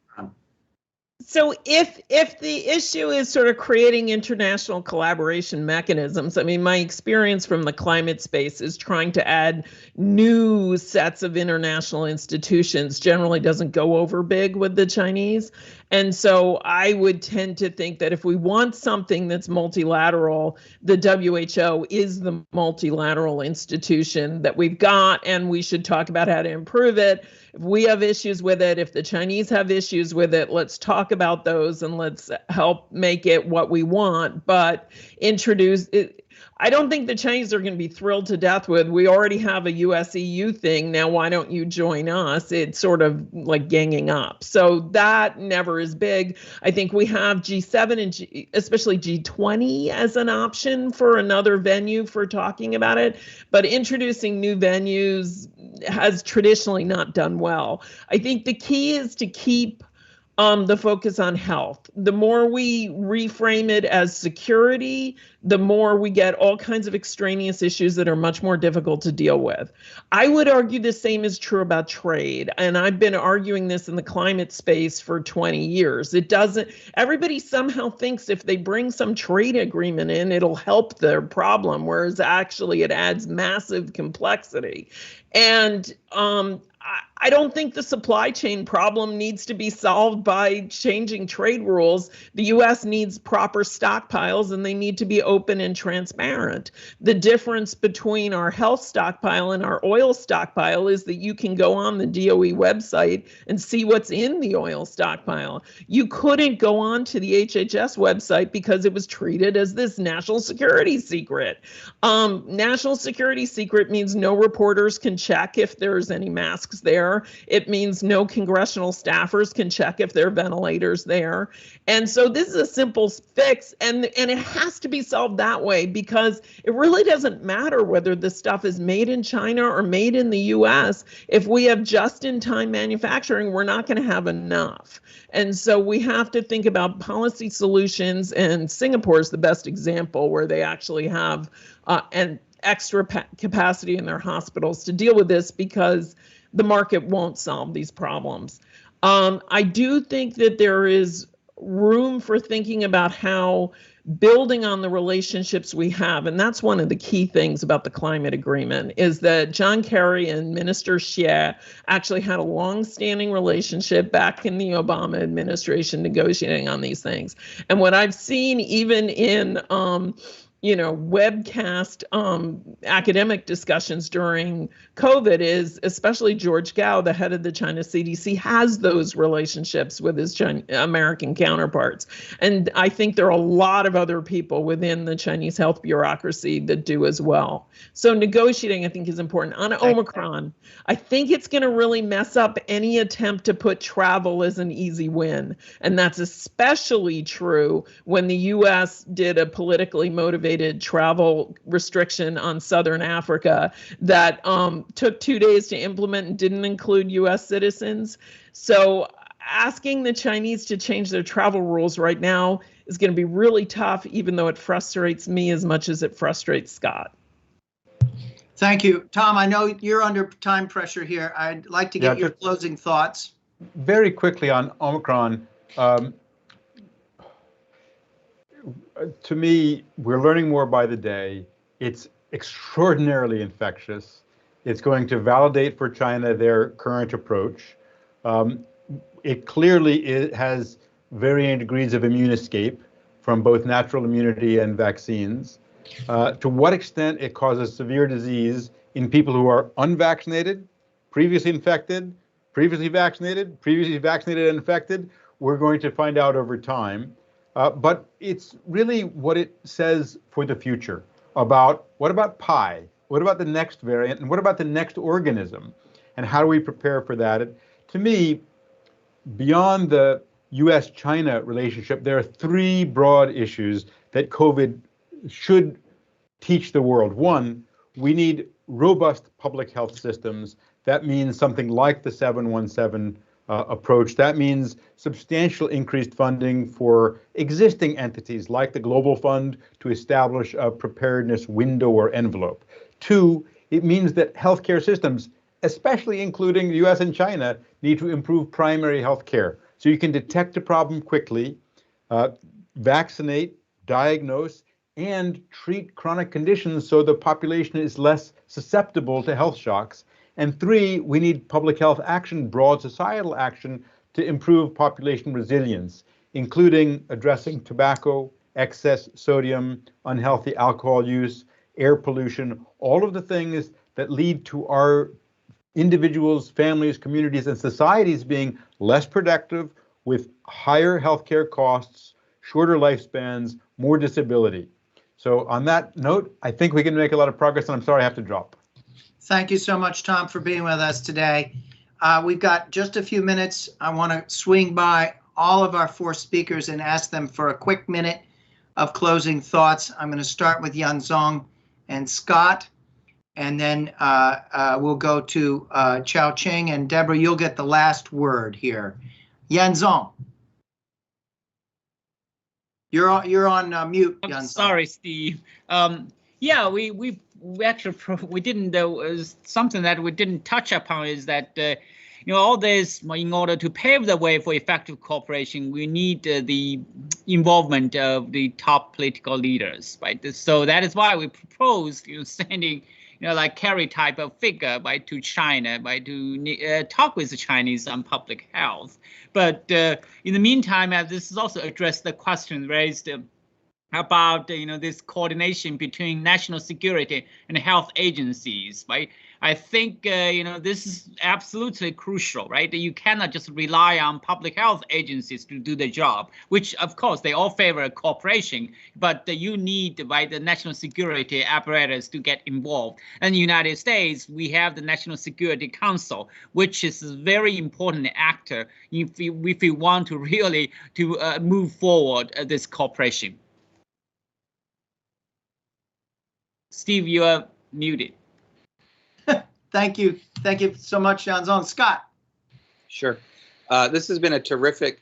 if the issue is sort of creating international collaboration mechanisms, I mean, my experience from the climate space is trying to add new sets of international institutions generally doesn't go over big with the Chinese. And so I would tend to think that if we want something that's multilateral, the WHO is the multilateral institution that we've got, and we should talk about how to improve it. If we have issues with it, if the Chinese have issues with it, let's talk about those and let's help make it what we want. But introduce it. I don't think the Chinese are going to be thrilled to death with, we already have a US-EU thing, now why don't you join us? It's sort of like ganging up. So that never is big. I think we have G7 and especially G20 as an option for another venue for talking about it. But introducing new venues has traditionally not done well. I think the key is to keep the focus on health. The more we reframe it as security, the more we get all kinds of extraneous issues that are much more difficult to deal with. I would argue the same is true about trade. And I've been arguing this in the climate space for 20 years. Everybody somehow thinks if they bring some trade agreement in, it'll help their problem, whereas actually it adds massive complexity. And I don't think the supply chain problem needs to be solved by changing trade rules. The US needs proper stockpiles and they need to be open and transparent. The difference between our health stockpile and our oil stockpile is that you can go on the DOE website and see what's in the oil stockpile. You couldn't go on to the HHS website because it was treated as this national security secret. National security secret means no reporters can check if there's any masks there. It means no congressional staffers can check if there are ventilators there. And so this is a simple fix, and it has to be solved that way because it really doesn't matter whether the stuff is made in China or made in the US. If we have just-in-time manufacturing, we're not going to have enough. And so we have to think about policy solutions, and Singapore is the best example where they actually have an extra capacity in their hospitals to deal with this because the market won't solve these problems. I do think that there is room for thinking about how building on the relationships we have, and that's one of the key things about the climate agreement, is that John Kerry and Minister Xie actually had a long-standing relationship back in the Obama administration negotiating on these things. And what I've seen even in webcast academic discussions during COVID is, especially George Gao, the head of the China CDC, has those relationships with his American counterparts. And I think there are a lot of other people within the Chinese health bureaucracy that do as well. So negotiating, I think, is important. On Omicron, I think it's going to really mess up any attempt to put travel as an easy win. And that's especially true when the US did a politically motivated travel restriction on Southern Africa that took 2 days to implement and didn't include US citizens. So asking the Chinese to change their travel rules right now is going to be really tough, even though it frustrates me as much as it frustrates Scott. Thank you. Tom, I know you're under time pressure here. I'd like to get your closing thoughts. Very quickly on Omicron. To me, we're learning more by the day. It's extraordinarily infectious. It's going to validate for China their current approach. It clearly has varying degrees of immune escape from both natural immunity and vaccines. To what extent it causes severe disease in people who are unvaccinated, previously infected, previously vaccinated and infected, we're going to find out over time. But it's really what it says for the future about what about pi? What about the next variant? And what about the next organism? And how do we prepare for that? To me, beyond the US-China relationship, there are three broad issues that COVID should teach the world. One, we need robust public health systems. That means something like the 717 approach. That means substantial increased funding for existing entities like the Global Fund to establish a preparedness window or envelope. Two, it means that healthcare systems, especially including the US and China, need to improve primary health care. So you can detect a problem quickly, vaccinate, diagnose, and treat chronic conditions so the population is less susceptible to health shocks. And three, we need public health action, broad societal action to improve population resilience, including addressing tobacco, excess sodium, unhealthy alcohol use, air pollution, all of the things that lead to our individuals, families, communities, and societies being less productive with higher healthcare costs, shorter lifespans, more disability. So on that note, I think we can make a lot of progress, and I'm sorry I have to drop. Thank you so much, Tom, for being with us today. We've got just a few minutes. I want to swing by all of our four speakers and ask them for a quick minute of closing thoughts. I'm going to start with Yanzhong and Scott, and then we'll go to Xiaoqing, and Deborah, you'll get the last word here. Yanzhong. You're on mute, I'm Yanzhong. sorry, Steve. Yeah, we actually we didn't. Something that we didn't touch upon is that all this, in order to pave the way for effective cooperation, we need the involvement of the top political leaders, right? So that is why we proposed sending like Kerry type of figure to China to talk with the Chinese on public health. But in the meantime, this is also addressed the question raised about this coordination between national security and health agencies, right? I think this is absolutely crucial, right? You cannot just rely on public health agencies to do the job, which of course they all favor cooperation, but you need the national security apparatus to get involved. In the United States, we have the National Security Council, which is a very important actor if we want to really move forward this cooperation. Steve, you are muted. Thank you. Thank you so much, Yanzhong. Scott. Sure. This has been a terrific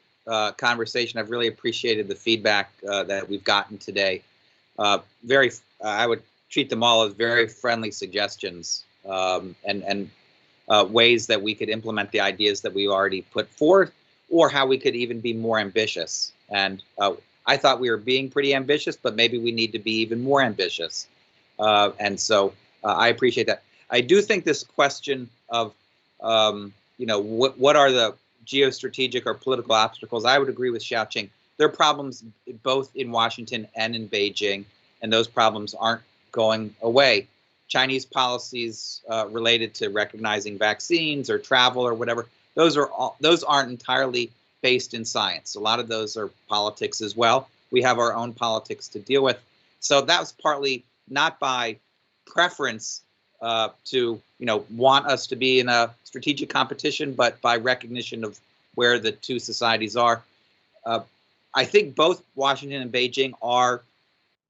conversation. I've really appreciated the feedback that we've gotten today. I would treat them all as very friendly suggestions and ways that we could implement the ideas that we already put forth, or how we could even be more ambitious. And I thought we were being pretty ambitious, but maybe we need to be even more ambitious. And so I appreciate that. I do think this question of, what are the geostrategic or political obstacles? I would agree with Xiaoqing. There are problems both in Washington and in Beijing, and those problems aren't going away. Chinese policies related to recognizing vaccines or travel or whatever, those aren't entirely based in science. A lot of those are politics as well. We have our own politics to deal with. So that was partly not by preference to want us to be in a strategic competition, but by recognition of where the two societies are. I think both Washington and Beijing are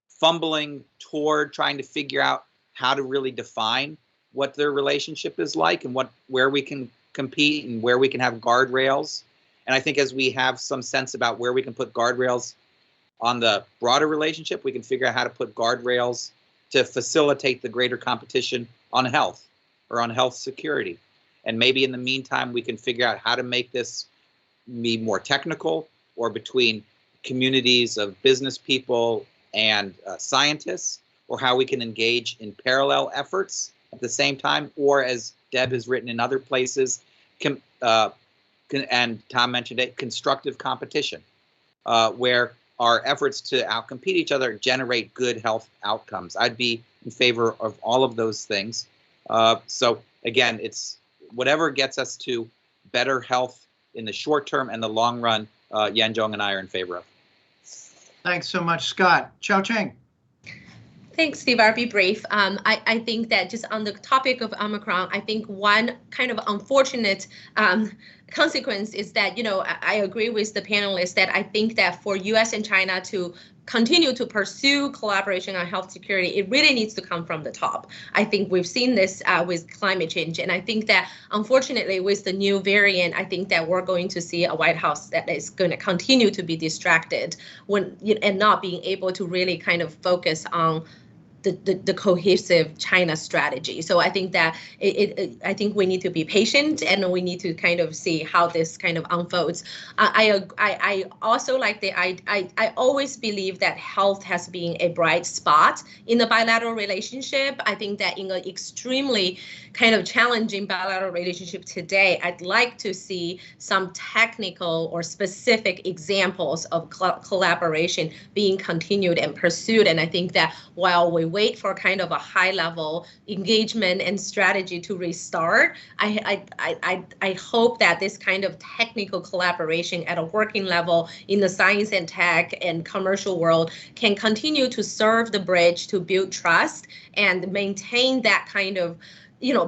fumbling toward trying to figure out how to really define what their relationship is like and where we can compete and where we can have guardrails. And I think as we have some sense about where we can put guardrails on the broader relationship, we can figure out how to put guardrails to facilitate the greater competition on health or on health security. And maybe in the meantime, we can figure out how to make this be more technical, or between communities of business people and scientists, or how we can engage in parallel efforts at the same time, or as Deb has written in other places, and Tom mentioned it, constructive competition, where our efforts to outcompete each other generate good health outcomes. I'd be in favor of all of those things. So again, it's whatever gets us to better health in the short term and the long run, Yanzhong and I are in favor of. Thanks so much, Scott. Xiaoqing. Thanks, Steve. I'll be brief. I think that just on the topic of Omicron, I think one kind of unfortunate consequence is that, I agree with the panelists that I think that for US and China to continue to pursue collaboration on health security, it really needs to come from the top. I think we've seen this with climate change. And I think that unfortunately with the new variant, I think that we're going to see a White House that is going to continue to be distracted and not being able to really kind of focus on the cohesive China strategy. So I think that I think we need to be patient, and we need to kind of see how this kind of unfolds. I also like I always believe that health has been a bright spot in the bilateral relationship. I think that in an extremely kind of challenging bilateral relationship today, I'd like to see some technical or specific examples of collaboration being continued and pursued. And I think that while we wait for kind of a high level engagement and strategy to restart, I hope that this kind of technical collaboration at a working level in the science and tech and commercial world can continue to serve the bridge to build trust and maintain that kind of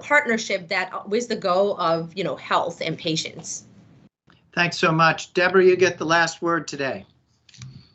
partnership that with the goal of health and patients. Thanks so much. Deborah, you get the last word today.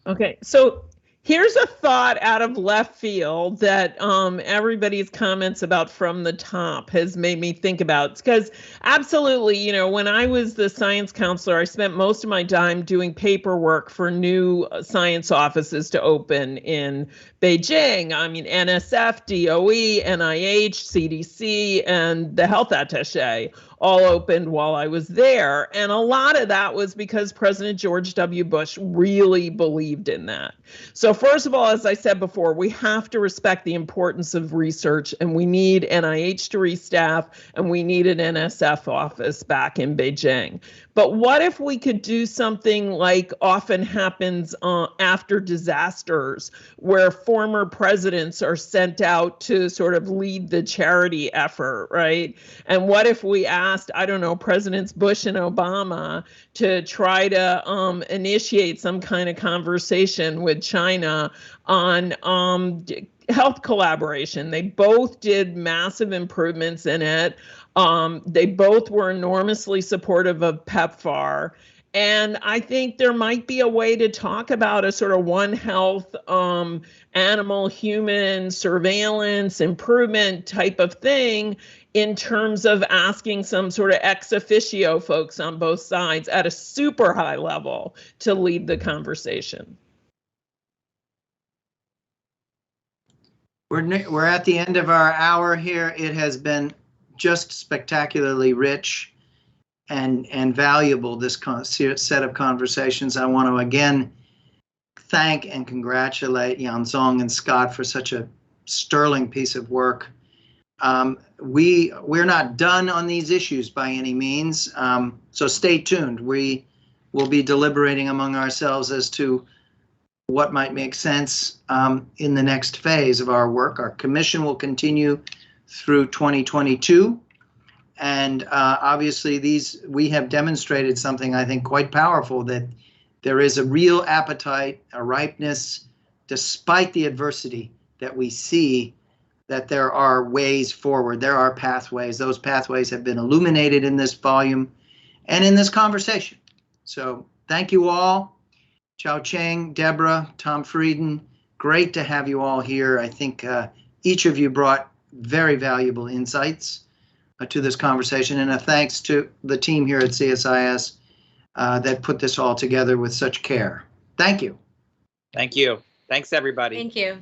Okay, so Here's a thought out of left field that everybody's comments about from the top has made me think about. Because absolutely, you know, when I was the science counselor, I spent most of my time doing paperwork for new science offices to open in Beijing. I mean, NSF, DOE, NIH, CDC, and the health attaché all opened while I was there. And a lot of that was because President George W. Bush really believed in that. So first of all, as I said before, we have to respect the importance of research, and we need NIH to restaff, and we need an NSF office back in Beijing. But what if we could do something like often happens after disasters, where former presidents are sent out to sort of lead the charity effort, right? And what if we asked, I don't know, Presidents Bush and Obama to try to initiate some kind of conversation with China on health collaboration? They both did massive improvements in it. They both were enormously supportive of PEPFAR. And I think there might be a way to talk about a sort of One Health animal-human surveillance improvement type of thing in terms of asking some sort of ex officio folks on both sides at a super high level to lead the conversation. We're at the end of our hour here. It has been just spectacularly rich and valuable, this set of conversations. I want to again thank and congratulate Yanzhong and Scott for such a sterling piece of work. We're not done on these issues by any means, so stay tuned. We will be deliberating among ourselves as to what might make sense in the next phase of our work. Our commission will continue through 2022. And obviously we have demonstrated something I think quite powerful, that there is a real appetite, a ripeness, despite the adversity that we see, that there are ways forward, there are pathways. Those pathways have been illuminated in this volume and in this conversation. So thank you all. Xiaoqing, Deborah, Tom Frieden, great to have you all here. I think each of you brought very valuable insights to this conversation, and a thanks to the team here at CSIS that put this all together with such care. Thank you. Thank you. Thanks, everybody. Thank you.